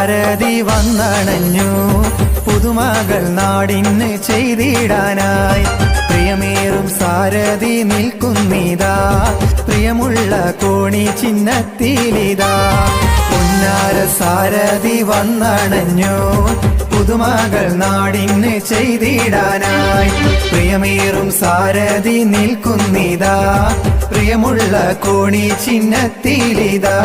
സാരഥി വന്നണഞ്ഞു പുതുമകൾ നാടിന് ചെയ്തിടാനായി. പ്രിയമേറും സാരഥി നിൽക്കുന്നിതാ പ്രിയമുള്ള കോണി ചിഹ്നത്തിലിതാ. പൊന്നാര സാരഥി വന്നണഞ്ഞു പുതുമകൾ നാടിന് ചെയ്തിടാനായി. പ്രിയമേറും സാരഥി നിൽക്കുന്നിതാ പ്രിയമുള്ള കോണി ചിഹ്നത്തിലിതാ.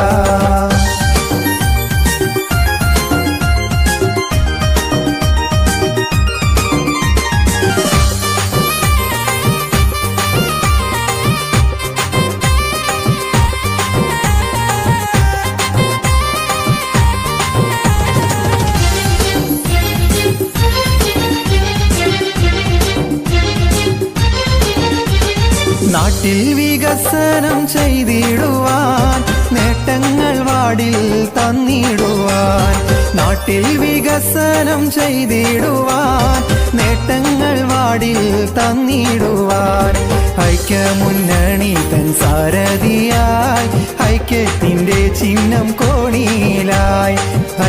നാട്ടിൽ വികസനം ചെയ്തിടുവാൻ നേട്ടങ്ങൾ വാടിൽ തന്നിടുവാൻ. നാട്ടിൽ വികസനം ചെയ്തിടുവാൻ നേട്ടങ്ങൾ വാടിൽ തന്നിടുവാൻ. ഐക്യമുന്നണി തൻ സാരഥിയായി ഐക്യത്തിന്റെ ചിഹ്നം കോണിയിലായി.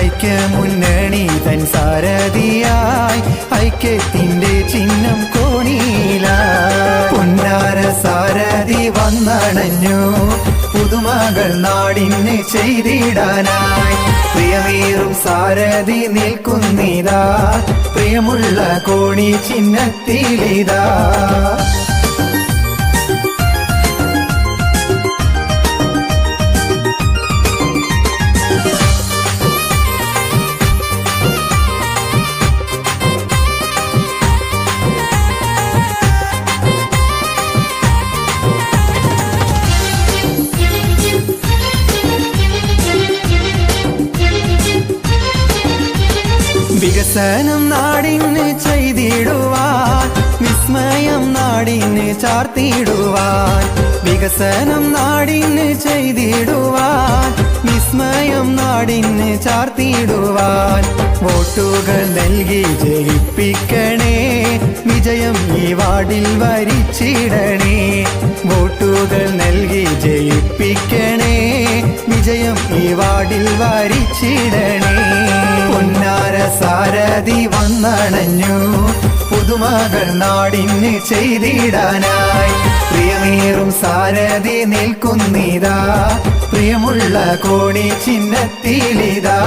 ഐക്യമുന്നണി തൻ സാരഥിയായി ഐക്യത്തിന്റെ ചിഹ്നം കോണിയിലായി. പൊന്നാര സാരഥി വന്നണഞ്ഞു പുതുമകൾ നാടിന് ചെയ്തിടാനായി. പ്രിയമേറും സാരഥി നിൽക്കുന്നിതാ പ്രിയമുള്ള കോണി ചിഹ്നത്തിലിതാ. വികസനം നാടിന് ചെയ്തിടുവാൻ വിസ്മയം നാടിന് ചാർത്തിടുവാൻ. വികസനം നാടിന് ചെയ്തിടുവാൻ വിസ്മയം നാടിന് ചാർത്തിടുവാൻ. വോട്ടുകൾ നൽകി ജയിപ്പിക്കണേ വിജയം ഈ വാർഡിൽ വരിച്ചിടണേ. വോട്ടുകൾ നൽകി ജയിപ്പിക്കണേ വിജയം ഈ വാർഡിൽ വരിച്ചിടണേ. പൊന്നാര സാരഥി വന്നണഞ്ഞു പുതുമകൾ നാടിന് ചെയ്തിടാനായി. പ്രിയമേറും സാരഥി നിൽക്കുന്നിതാ പ്രിയമുള്ള കോണി ചിഹ്നത്തിലിതാ.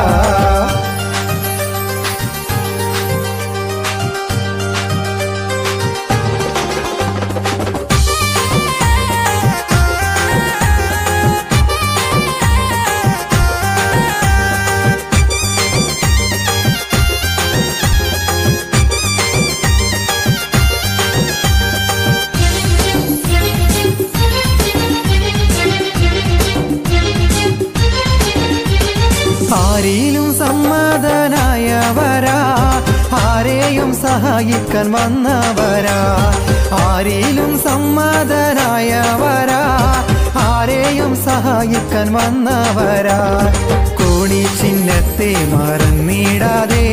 ആരിലും സമ്മതനായവരാ ആരെയും സഹായിക്കാൻ വന്നവരാ. ആരിലും സമ്മതനായവരാ ആരെയും സഹായിക്കാൻ വന്നവരാ. കോണി ചിഹ്നത്തെ മറന്നിടാതെ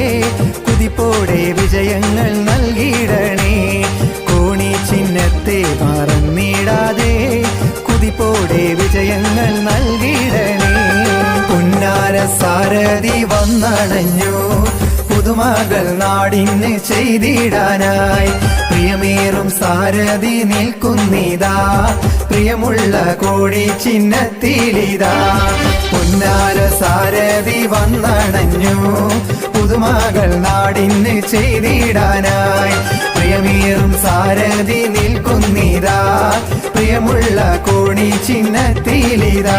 കുതിപ്പോടെ വിജയങ്ങൾ നൽകിടണേ. കോണി ചിഹ്നത്തെ മറന്നിടാതെ കുതിപ്പോടെ വിജയങ്ങൾ നൽകിടണേ. പൊന്നാര സാരഥി വന്നണഞ്ഞു പുതുമകൾ നാടിന് ചെയ്തിടാനായി. പ്രിയമേറും സാരഥി നിൽക്കുന്നിതാ പ്രിയമുള്ള കോണി ചിഹ്നത്തിലിതാ. പൊന്നാര സാരഥി വന്നണഞ്ഞു പുതുമകൾ നാടിന് ചെയ്തിടാനായി. പ്രിയമേറും സാരഥി നിൽക്കുന്നിതാ പ്രിയമുള്ള കോണി ചിഹ്നത്തിലിതാ.